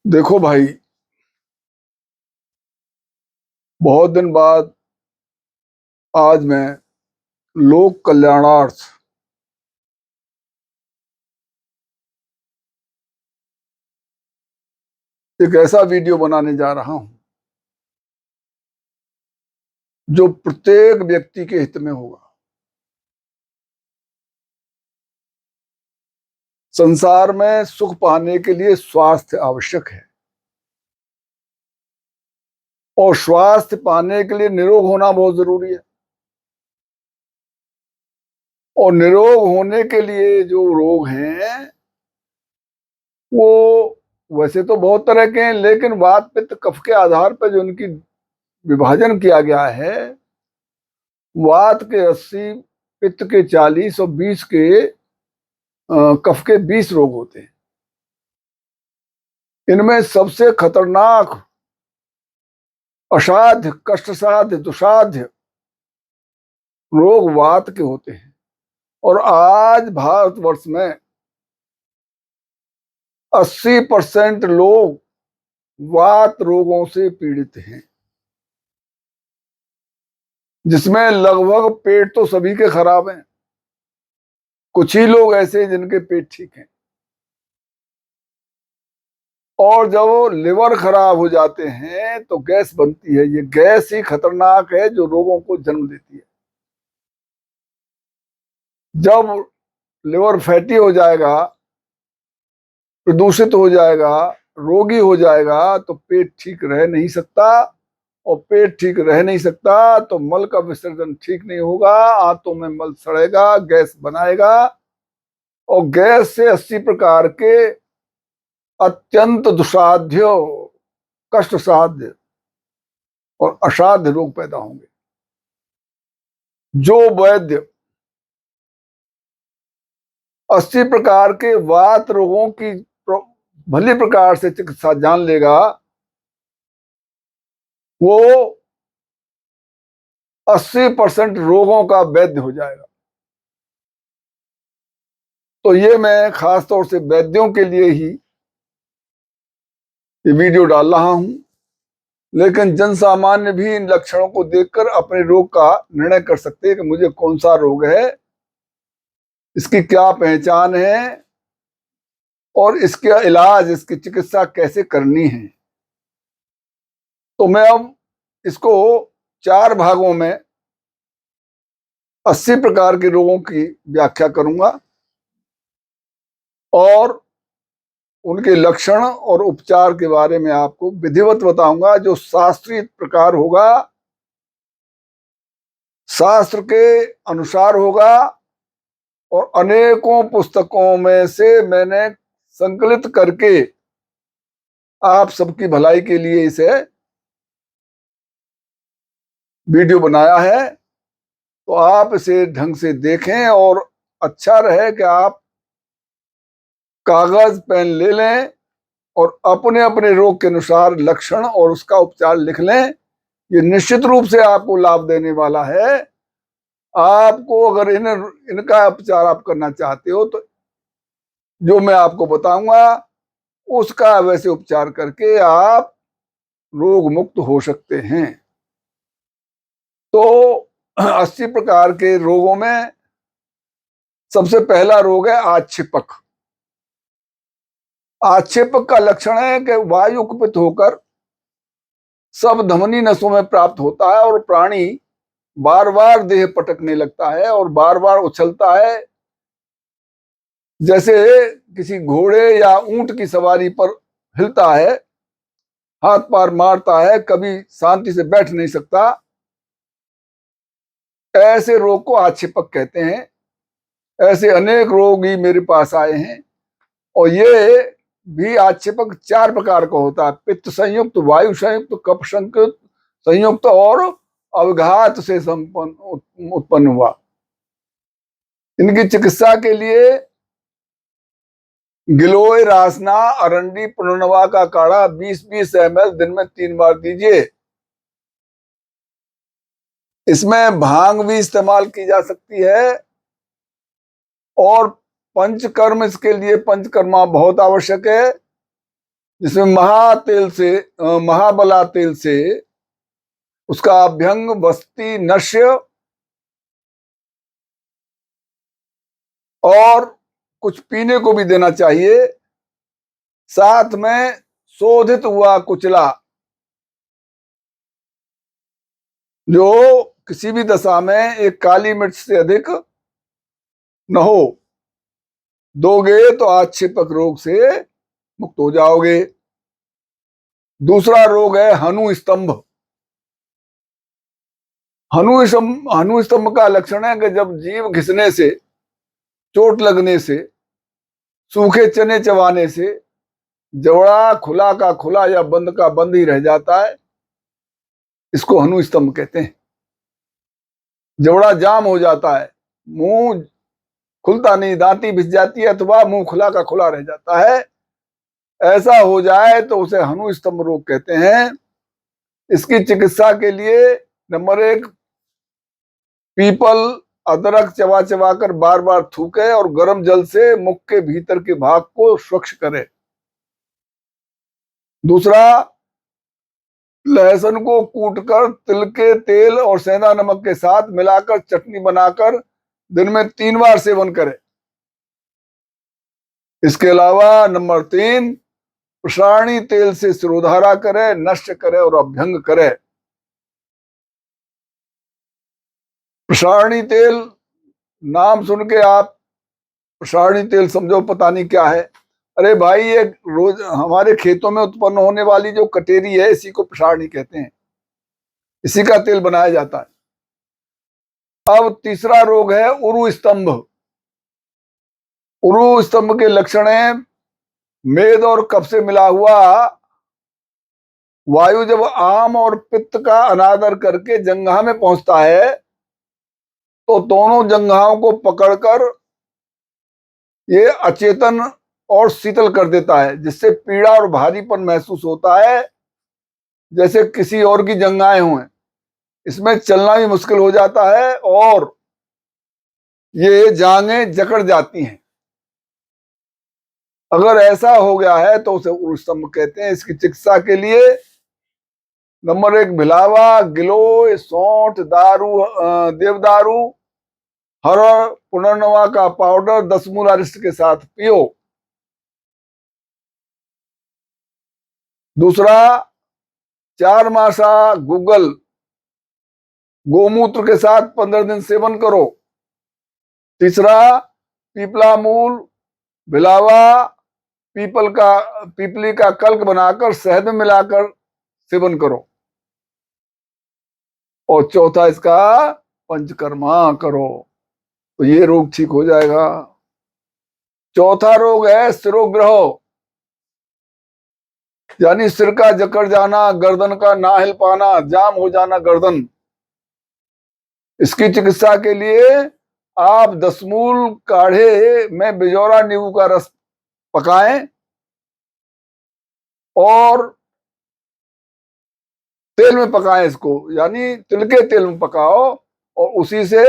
देखो भाई, बहुत दिन बाद आज मैं लोक कल्याणार्थ एक ऐसा वीडियो बनाने जा रहा हूं जो प्रत्येक व्यक्ति के हित में होगा। संसार में सुख पाने के लिए स्वास्थ्य आवश्यक है और स्वास्थ्य पाने के लिए निरोग होना बहुत जरूरी है। और निरोग होने के लिए जो रोग हैं वो वैसे तो बहुत तरह के हैं, लेकिन वात पित्त कफ के आधार पर जो उनकी विभाजन किया गया है, वात के 80, पित्त के 40 और 20 के कफ के 20 रोग होते हैं। इनमें सबसे खतरनाक, असाध्य, कष्टसाध्य, दुसाध्य रोग वात के होते हैं। और आज भारतवर्ष में 80% लोग वात रोगों से पीड़ित हैं, जिसमें लगभग पेट तो सभी के खराब हैं। कुछ ही लोग ऐसे हैं जिनके पेट ठीक हैं। और जब लिवर खराब हो जाते हैं तो गैस बनती है। ये गैस ही खतरनाक है जो रोगों को जन्म देती है। जब लिवर फैटी हो जाएगा, प्रदूषित हो जाएगा, रोगी हो जाएगा, तो पेट ठीक रह नहीं सकता। और पेट ठीक रह नहीं सकता तो मल का विसर्जन ठीक नहीं होगा, आंतों में मल सड़ेगा, गैस बनाएगा। और गैस से 80 प्रकार के अत्यंत दुसाध्य, कष्ट साध्य और असाध्य रोग पैदा होंगे। जो वैद्य 80 प्रकार के वात रोगों की भली प्रकार से चिकित्सा जान लेगा, वो 80% रोगों का वैद्य हो जाएगा। तो ये मैं खास तौर से वैद्यों के लिए ही ये वीडियो डाल रहा हूं, लेकिन जन सामान्य भी इन लक्षणों को देखकर अपने रोग का निर्णय कर सकते हैं कि मुझे कौन सा रोग है, इसकी क्या पहचान है और इसका इलाज, इसकी चिकित्सा कैसे करनी है। तो मैं अब इसको 4 भागों में 80 प्रकार के रोगों की व्याख्या करूंगा और उनके लक्षण और उपचार के बारे में आपको विधिवत बताऊंगा, जो शास्त्रीय प्रकार होगा, शास्त्र के अनुसार होगा। और अनेकों पुस्तकों में से मैंने संकलित करके आप सबकी भलाई के लिए इसे वीडियो बनाया है। तो आप इसे ढंग से देखें और अच्छा रहे कि आप कागज पेन ले लें और अपने अपने रोग के अनुसार लक्षण और उसका उपचार लिख लें। ये निश्चित रूप से आपको लाभ देने वाला है। आपको अगर इनका उपचार आप करना चाहते हो तो जो मैं आपको बताऊंगा उसका वैसे उपचार करके आप रोग मुक्त हो सकते हैं। तो 80 प्रकार के रोगों में सबसे पहला रोग है आक्षेपक। आक्षेपक का लक्षण है कि वायु कुपित होकर सब धमनी नसों में प्राप्त होता है और प्राणी बार बार देह पटकने लगता है और बार बार उछलता है, जैसे किसी घोड़े या ऊंट की सवारी पर हिलता है, हाथ पैर मारता है, कभी शांति से बैठ नहीं सकता। ऐसे रोग को आक्षेपक कहते हैं। ऐसे अनेक रोगी मेरे पास आए हैं और ये भी आक्षेपक 4 प्रकार का होता है: पित्त संयुक्त, वायु संयुक्त, कफ संयुक्त संयुक्त और अवघात से संपन्न उत्पन्न हुआ। इनकी चिकित्सा के लिए गिलोय, रासना, अरंडी, पुनर्नवा का काढ़ा 20-20 ml दिन में 3 बार दीजिए। इसमें भांग भी इस्तेमाल की जा सकती है। और पंचकर्म, इसके लिए पंचकर्मा बहुत आवश्यक है। जिसमें महाबला तेल से उसका अभ्यंग, बस्ती, नश्य और कुछ पीने को भी देना चाहिए। साथ में शोधित हुआ कुचला, जो किसी भी दशा में एक काली मिर्च से अधिक न हो, दोगे तो आक्षेपक रोग से मुक्त हो जाओगे। दूसरा रोग है हनु स्तंभ। हनु स्तंभ का लक्षण है कि जब जीव घिसने से, चोट लगने से, सूखे चने चबाने से जबड़ा खुला का खुला या बंद का बंद ही रह जाता है, इसको हनु स्तंभ कहते हैं। जबड़ा जाम हो जाता है, मुंह खुलता नहीं, दांती भिज जाती है, अथवा मुंह खुला का खुला रह जाता है, ऐसा हो जाए तो उसे हनु स्तंभ रोग कहते हैं। इसकी चिकित्सा के लिए नंबर 1, पीपल, अदरक चबा चबा कर बार बार थूके और गर्म जल से मुख के भीतर के भाग को स्वच्छ करे। दूसरा, लहसुन को कूटकर तिल के तेल और सेंधा नमक के साथ मिलाकर चटनी बनाकर दिन में 3 बार सेवन करें। इसके अलावा नंबर 3, प्रसारणी तेल से सिरोधारा करे, नष्ट करे और अभ्यंग करे। प्रसारणी तेल, नाम सुन के आप प्रसारणी तेल समझो पता नहीं क्या है। अरे भाई, ये रोज हमारे खेतों में उत्पन्न होने वाली जो कटेरी है, इसी को प्रसारणी कहते हैं, इसी का तेल बनाया जाता है। अब तीसरा रोग है उरु स्तंभ। उरु स्तंभ के लक्षण है मेद और कफ से मिला हुआ वायु जब आम और पित्त का अनादर करके जंघा में पहुंचता है तो दोनों जंघाओं को पकड़कर ये अचेतन और शीतल कर देता है, जिससे पीड़ा और भारीपन महसूस होता है, जैसे किसी और की जंघाएं हुए। इसमें चलना भी मुश्किल हो जाता है और ये जांघें जकड़ जाती हैं। अगर ऐसा हो गया है तो उसे उरु स्तंभ कहते हैं। इसकी चिकित्सा के लिए नंबर 1, भिलावा, गिलोय, सौंठ, दारू, देवदारू, हर पुनर्नवा का पाउडर 10 मूल अरिष्ट के साथ पियो। दूसरा, 4 मासा गूगल गोमूत्र के साथ 15 दिन सेवन करो। तीसरा, पीपला मूल, भिलावा, पीपली का कल्क बनाकर शहद में मिलाकर सेवन करो। और चौथा, इसका पंचकर्मा करो तो ये रोग ठीक हो जाएगा। चौथा रोग है सिरोग्रह, यानी सिर का जकड़ जाना, गर्दन का ना हिल पाना, जाम हो जाना गर्दन। इसकी चिकित्सा के लिए आप 10 मूल काढ़े में बिजौरा नींबू का रस पकाएं और तेल में पकाएं इसको, यानी तिल के तेल में पकाओ और उसी से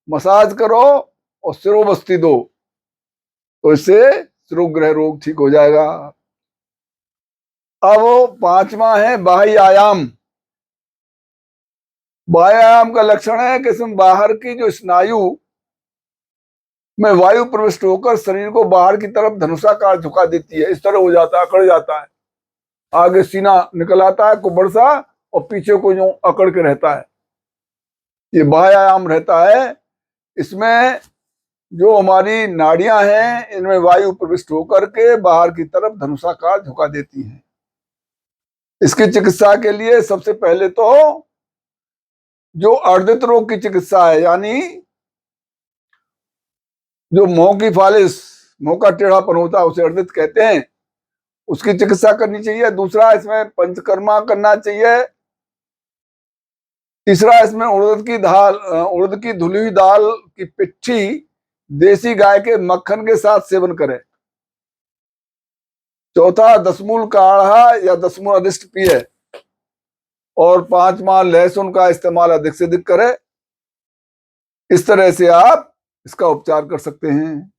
मसाज करो और सिरोबस्ती दो, तो इससे सिरोग्रह रोग ठीक हो जाएगा। अब 5वां है बाह्य आयाम। बाह्य आयाम का लक्षण है कि इसमें बाहर की जो स्नायु में वायु प्रविष्ट होकर शरीर को बाहर की तरफ धनुषाकार झुका देती है। इस तरह हो जाता है, अकड़ जाता है, आगे सीना निकल आता है कुबड़ सा और पीछे को जो अकड़ के रहता है, ये बाह्य आयाम रहता है। इसमें जो हमारी नाड़ियां हैं, इनमें वायु प्रविष्ट होकर के बाहर की तरफ धनुषाकार झुका देती हैं। इसकी चिकित्सा के लिए सबसे पहले तो जो अर्दित रोग की चिकित्सा है, यानी जो मुंह की फालिश, मुंह का टेढ़ापन होता है, उसे अर्दित कहते हैं, उसकी चिकित्सा करनी चाहिए। दूसरा, इसमें पंचकर्मा करना चाहिए। तीसरा, इसमें उड़द की धुली हुई दाल की पिट्ठी देसी गाय के मक्खन के साथ सेवन करें। चौथा, 10 मूल काढ़ा या 10 मूल अदिष्ट पिए। और 5वां, लहसुन का इस्तेमाल अधिक से अधिक करें। इस तरह से आप इसका उपचार कर सकते हैं।